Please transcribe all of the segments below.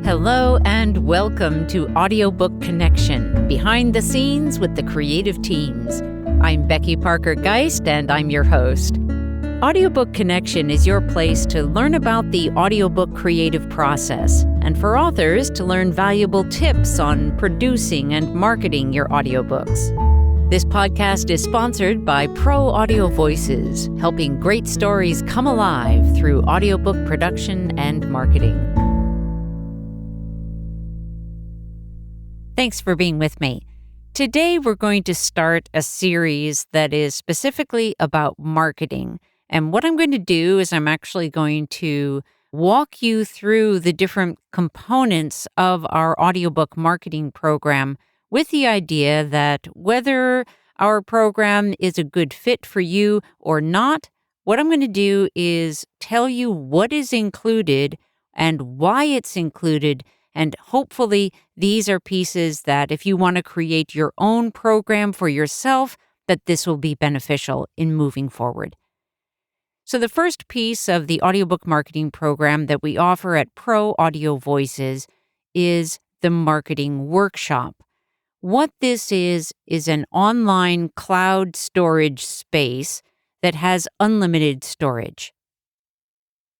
Hello and welcome to Audiobook Connection, behind the scenes with the creative teams. I'm Becky Parker Geist and I'm your host. Audiobook Connection is your place to learn about the audiobook creative process and for authors to learn valuable tips on producing and marketing your audiobooks. This podcast is sponsored by Pro Audio Voices, helping great stories come alive through audiobook production and marketing. Thanks for being with me. Today we're going to start a series that is specifically about marketing. And what I'm going to do is I'm actually going to walk you through the different components of our audiobook marketing program with the idea that whether our program is a good fit for you or not, what I'm going to do is tell you what is included and why it's included. And hopefully these are pieces that if you want to create your own program for yourself, that this will be beneficial in moving forward. So the first piece of the audiobook marketing program that we offer at Pro Audio Voices is the marketing workshop. What this is an online cloud storage space that has unlimited storage.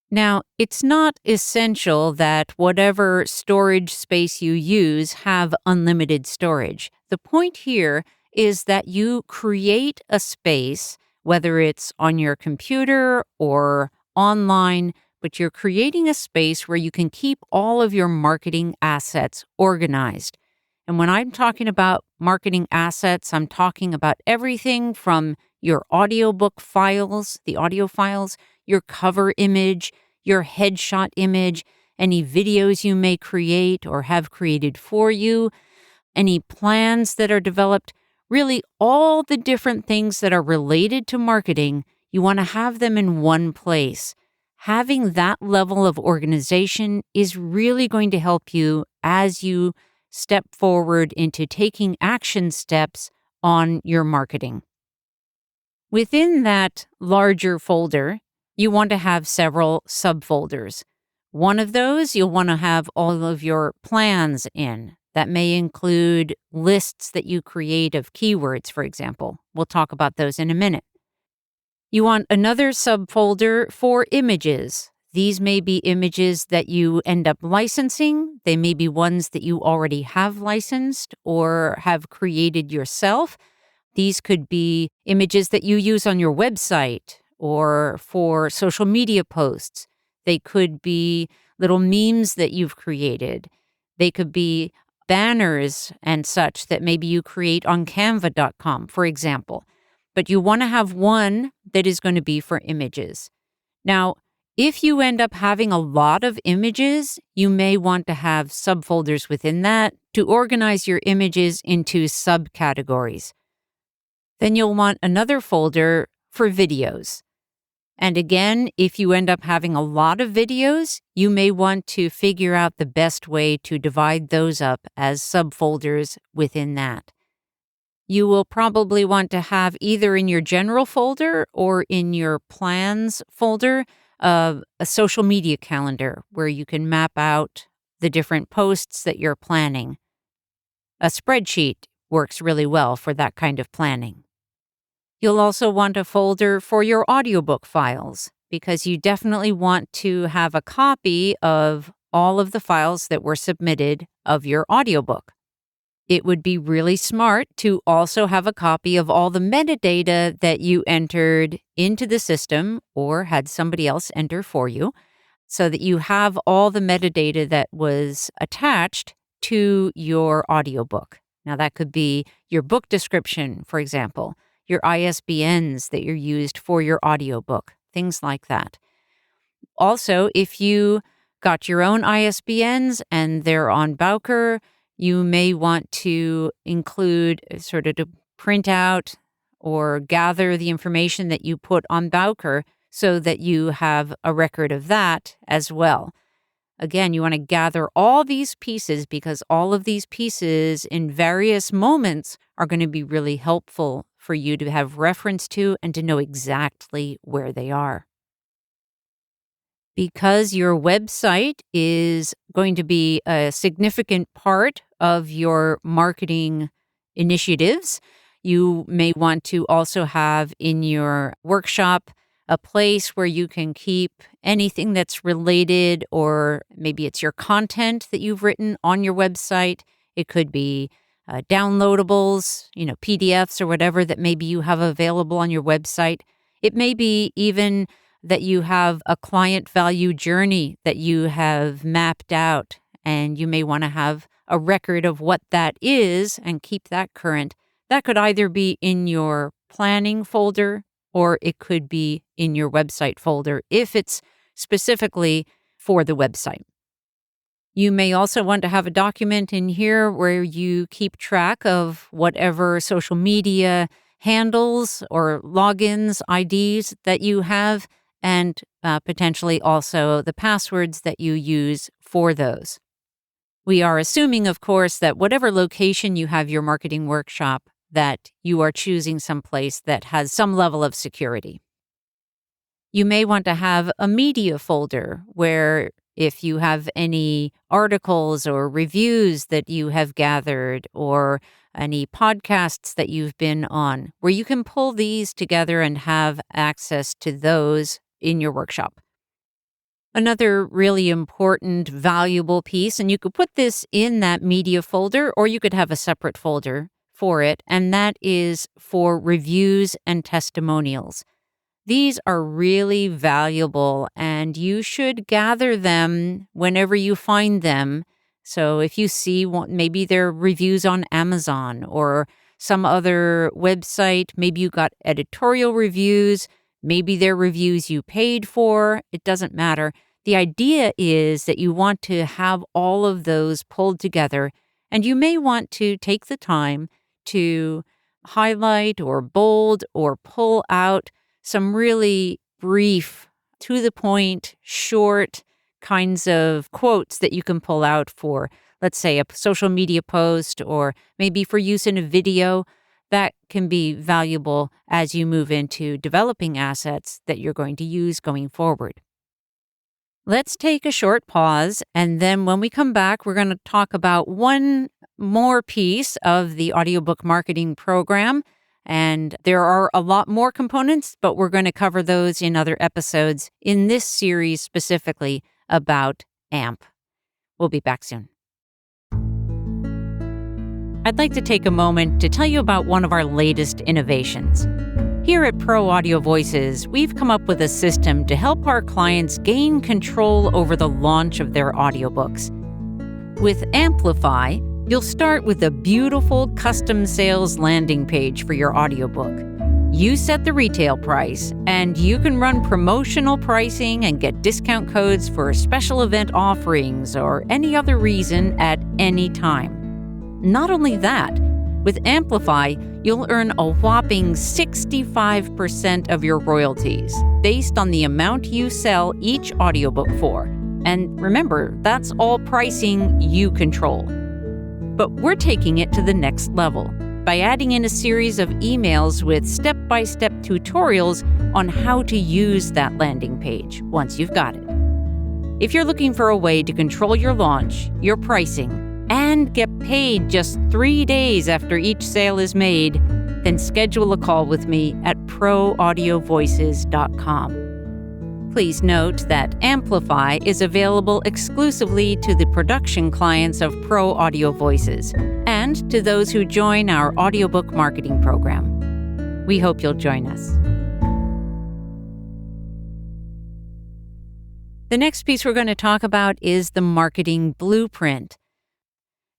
Now, it's not essential that whatever storage space you use have unlimited storage. The point here is that you create a space, whether it's on your computer or online, but you're creating a space where you can keep all of your marketing assets organized. And when I'm talking about marketing assets, I'm talking about everything from your audiobook files, the audio files, your cover image, your headshot image, any videos you may create or have created for you, any plans that are developed, really all the different things that are related to marketing, you want to have them in one place. Having that level of organization is really going to help you as you step forward into taking action steps on your marketing. Within that larger folder, you want to have several subfolders. One of those you'll want to have all of your plans in. That may include lists that you create of keywords, for example. We'll talk about those in a minute. You want another subfolder for images. These may be images that you end up licensing. They may be ones that you already have licensed or have created yourself. These could be images that you use on your website or for social media posts. They could be little memes that you've created. They could be banners and such that maybe you create on canva.com, for example. But you want to have one that is going to be for images. Now, if you end up having a lot of images, you may want to have subfolders within that to organize your images into subcategories. Then you'll want another folder for videos. And again, if you end up having a lot of videos, you may want to figure out the best way to divide those up as subfolders within that. You will probably want to have either in your general folder or in your plans folder a social media calendar where you can map out the different posts that you're planning. A spreadsheet works really well for that kind of planning. You'll also want a folder for your audiobook files because you definitely want to have a copy of all of the files that were submitted of your audiobook. It would be really smart to also have a copy of all the metadata that you entered into the system or had somebody else enter for you so that you have all the metadata that was attached to your audiobook. Now, that could be your book description, for example, your ISBNs that you're used for your audiobook, things like that. Also, if you got your own ISBNs and they're on Bowker, you may want to include sort of to print out or gather the information that you put on Bowker so that you have a record of that as well. Again, you want to gather all these pieces because all of these pieces in various moments are going to be really helpful for you to have reference to and to know exactly where they are. Because your website is going to be a significant part of your marketing initiatives, you may want to also have in your workshop a place where you can keep anything that's related, or maybe it's your content that you've written on your website. It could be downloadables, PDFs or whatever that maybe you have available on your website. It may be even that you have a client value journey that you have mapped out, and you may want to have a record of what that is and keep that current. That could either be in your planning folder or it could be in your website folder if it's specifically for the website. You may also want to have a document in here where you keep track of whatever social media handles or logins, IDs that you have, and potentially also the passwords that you use for those. We are assuming, of course, that whatever location you have your marketing workshop, that you are choosing someplace that has some level of security. You may want to have a media folder where if you have any articles or reviews that you have gathered or any podcasts that you've been on, where you can pull these together and have access to those in your workshop. Another really important, valuable piece, and you could put this in that media folder or you could have a separate folder for it, and that is for reviews and testimonials. These are really valuable, and you should gather them whenever you find them. So if you see maybe they're reviews on Amazon or some other website, maybe you got editorial reviews, maybe they're reviews you paid for, it doesn't matter. The idea is that you want to have all of those pulled together, and you may want to take the time to highlight or bold or pull out some really brief, to the point, short kinds of quotes that you can pull out for, let's say, a social media post or maybe for use in a video. That can be valuable as you move into developing assets that you're going to use going forward. Let's take a short pause, and then when we come back, we're going to talk about one more piece of the Audiobook Marketing Program. And there are a lot more components, but we're going to cover those in other episodes in this series specifically about AMP. We'll be back soon. I'd like to take a moment to tell you about one of our latest innovations. Here at Pro Audio Voices, we've come up with a system to help our clients gain control over the launch of their audiobooks. With Amplify, you'll start with a beautiful custom sales landing page for your audiobook. You set the retail price, and you can run promotional pricing and get discount codes for special event offerings or any other reason at any time. Not only that, with Amplify, you'll earn a whopping 65% of your royalties based on the amount you sell each audiobook for. And remember, that's all pricing you control. But we're taking it to the next level by adding in a series of emails with step-by-step tutorials on how to use that landing page once you've got it. If you're looking for a way to control your launch, your pricing, and get paid just 3 days after each sale is made, then schedule a call with me at proaudiovoices.com. Please note that Amplify is available exclusively to the production clients of Pro Audio Voices and to those who join our Audiobook Marketing Program. We hope you'll join us. The next piece we're going to talk about is the marketing blueprint.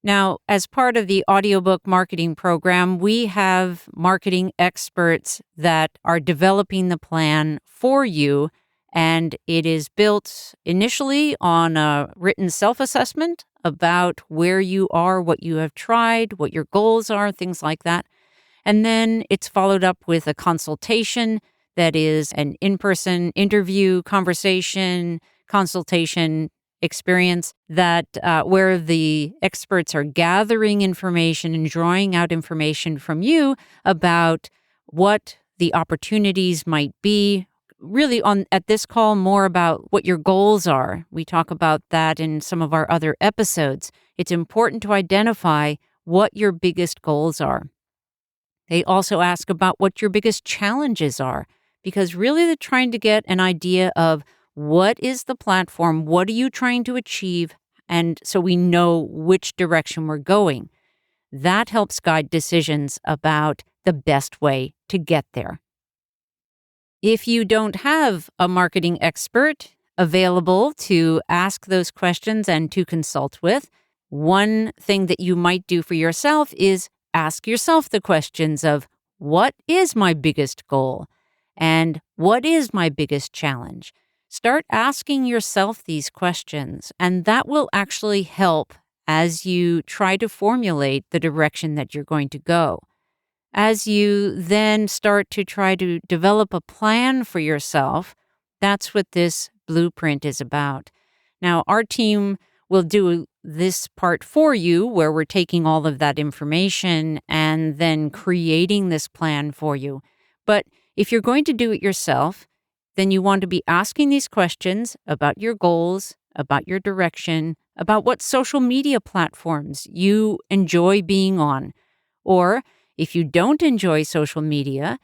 Now, as part of the Audiobook Marketing Program, we have marketing experts that are developing the plan for you, and it is built initially on a written self-assessment about where you are, what you have tried, what your goals are, things like that. And then it's followed up with a consultation that is an in-person interview, consultation experience that where the experts are gathering information and drawing out information from you about what the opportunities might be, really on at this call more about what your goals are. We talk about that in some of our other episodes. It's important to identify what your biggest goals are. They also ask about what your biggest challenges are, because really they're trying to get an idea of what is the platform, what are you trying to achieve, and so we know which direction we're going. That helps guide decisions about the best way to get there. If you don't have a marketing expert available to ask those questions and to consult with, one thing that you might do for yourself is ask yourself the questions of what is my biggest goal and what is my biggest challenge? Start asking yourself these questions, and that will actually help as you try to formulate the direction that you're going to go. As you then start to try to develop a plan for yourself, that's what this blueprint is about. Now, our team will do this part for you where we're taking all of that information and then creating this plan for you. But if you're going to do it yourself, then you want to be asking these questions about your goals, about your direction, about what social media platforms you enjoy being on, or if you don't enjoy social media,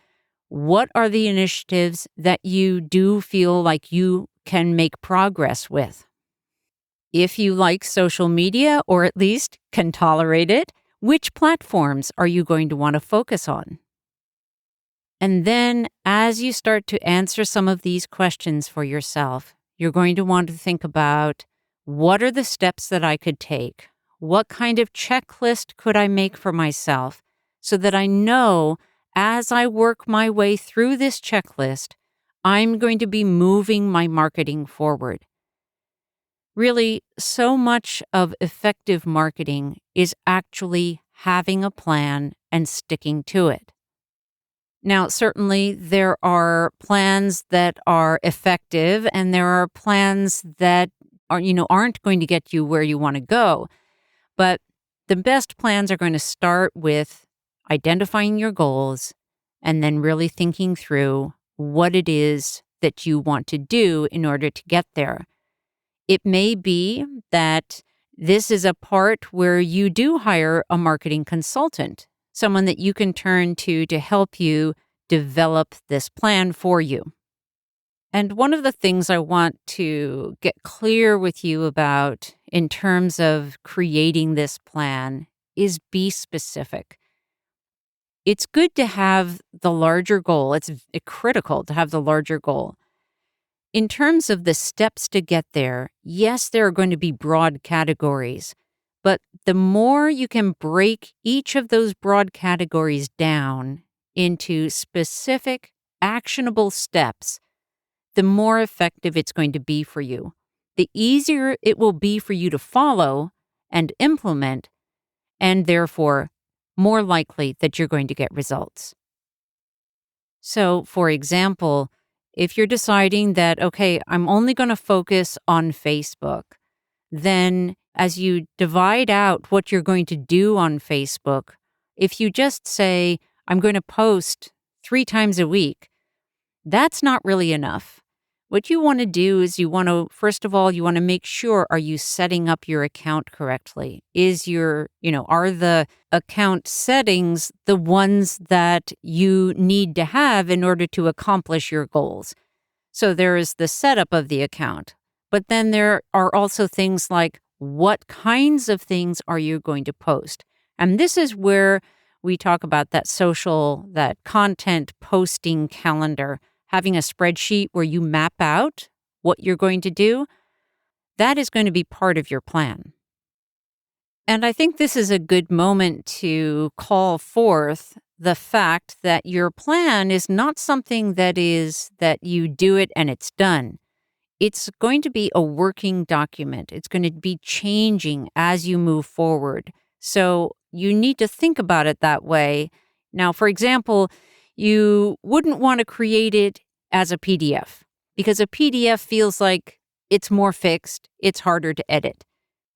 what are the initiatives that you do feel like you can make progress with? If you like social media, or at least can tolerate it, which platforms are you going to want to focus on? And then, as you start to answer some of these questions for yourself, you're going to want to think about what are the steps that I could take? What kind of checklist could I make for myself so that I know as I work my way through this checklist, I'm going to be moving my marketing forward? Really, so much of effective marketing is actually having a plan and sticking to it. Now, certainly there are plans that are effective and there are plans that aren't going to get you where you want to go. But the best plans are going to start with identifying your goals and then really thinking through what it is that you want to do in order to get there. It may be that this is a part where you do hire a marketing consultant, someone that you can turn to help you develop this plan for you. And one of the things I want to get clear with you about in terms of creating this plan is be specific. It's good to have the larger goal. It's critical to have the larger goal. In terms of the steps to get there, yes, there are going to be broad categories, but the more you can break each of those broad categories down into specific, actionable steps, the more effective it's going to be for you. The easier it will be for you to follow and implement, and therefore, more likely that you're going to get results. So, for example, if you're deciding that, okay, I'm only going to focus on Facebook, then as you divide out what you're going to do on Facebook, if you just say, I'm going to post 3 times a week, that's not really enough. What you want to do is first of all, you want to make sure, are you setting up your account correctly? Are the account settings the ones that you need to have in order to accomplish your goals? So there is the setup of the account, but then there are also things like what kinds of things are you going to post? And this is where we talk about that content posting calendar. Having a spreadsheet where you map out what you're going to do, that is going to be part of your plan. And I think this is a good moment to call forth the fact that your plan is not something that you do it and it's done. It's going to be a working document. It's going to be changing as you move forward. So you need to think about it that way. Now, for example, you wouldn't want to create it as a PDF because a PDF feels like it's more fixed, it's harder to edit,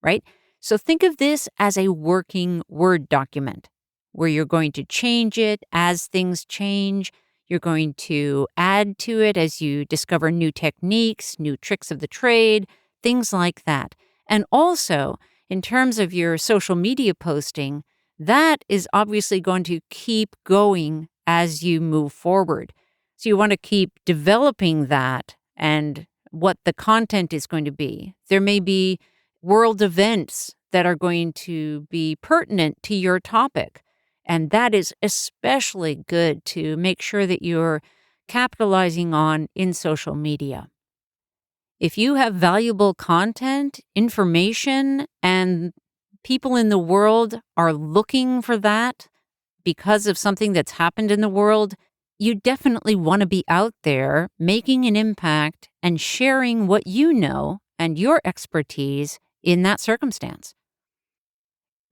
right? So think of this as a working Word document where you're going to change it as things change. You're going to add to it as you discover new techniques, new tricks of the trade, things like that. And also, in terms of your social media posting, that is obviously going to keep going as you move forward. So you want to keep developing that and what the content is going to be. There may be world events that are going to be pertinent to your topic. And that is especially good to make sure that you're capitalizing on in social media. If you have valuable content, information, and people in the world are looking for that because of something that's happened in the world, you definitely want to be out there making an impact and sharing what you know and your expertise in that circumstance.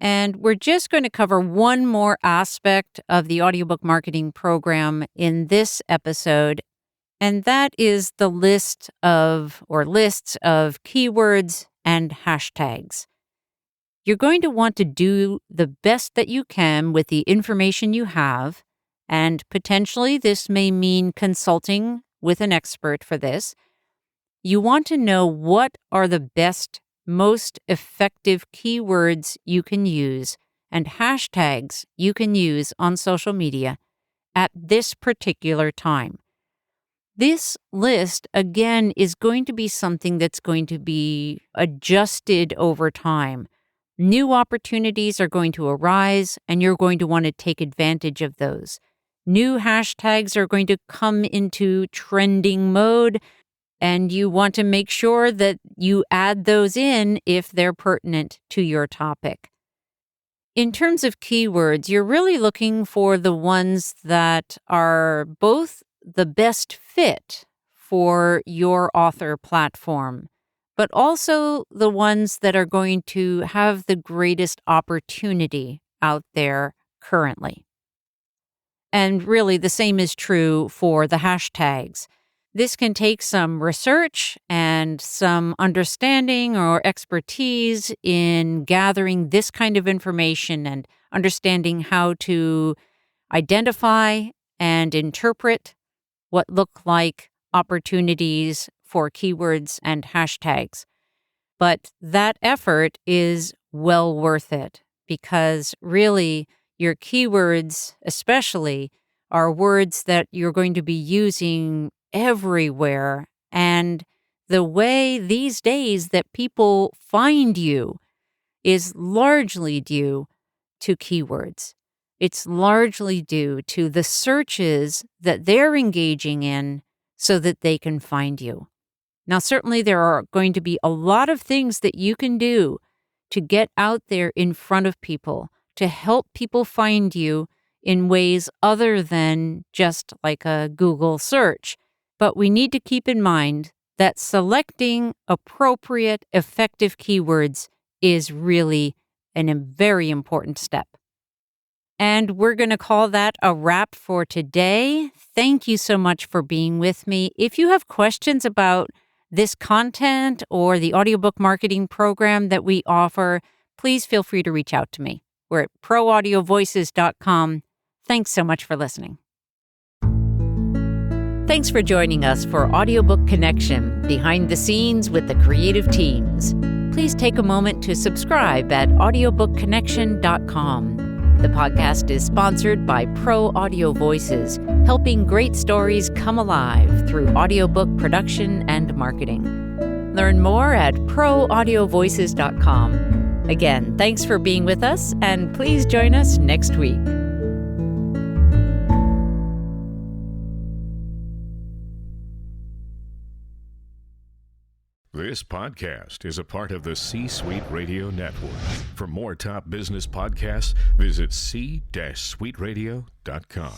And we're just going to cover one more aspect of the audiobook marketing program in this episode, and that is the lists of keywords and hashtags. You're going to want to do the best that you can with the information you have, and potentially this may mean consulting with an expert for this. You want to know what are the best, most effective keywords you can use and hashtags you can use on social media at this particular time. This list, again, is going to be something that's going to be adjusted over time. New opportunities are going to arise, and you're going to want to take advantage of those. New hashtags are going to come into trending mode, and you want to make sure that you add those in if they're pertinent to your topic. In terms of keywords, you're really looking for the ones that are both the best fit for your author platform, but also the ones that are going to have the greatest opportunity out there currently. And really, the same is true for the hashtags. This can take some research and some understanding or expertise in gathering this kind of information and understanding how to identify and interpret what look like opportunities for keywords and hashtags. But that effort is well worth it because really your keywords especially are words that you're going to be using everywhere. And the way these days that people find you is largely due to keywords. It's largely due to the searches that they're engaging in so that they can find you. Now, certainly there are going to be a lot of things that you can do to get out there in front of people, to help people find you in ways other than just like a Google search. But we need to keep in mind that selecting appropriate, effective keywords is really a very important step. And we're going to call that a wrap for today. Thank you so much for being with me. If you have questions about this content or the audiobook marketing program that we offer, please feel free to reach out to me. We're at proaudiovoices.com. Thanks so much for listening. Thanks for joining us for Audiobook Connection, behind the scenes with the creative teams. Please take a moment to subscribe at audiobookconnection.com. The podcast is sponsored by Pro Audio Voices, helping great stories come alive through audiobook production and marketing. Learn more at proaudiovoices.com. Again, thanks for being with us, and please join us next week. This podcast is a part of the C-Suite Radio Network. For more top business podcasts, visit c-suiteradio.com.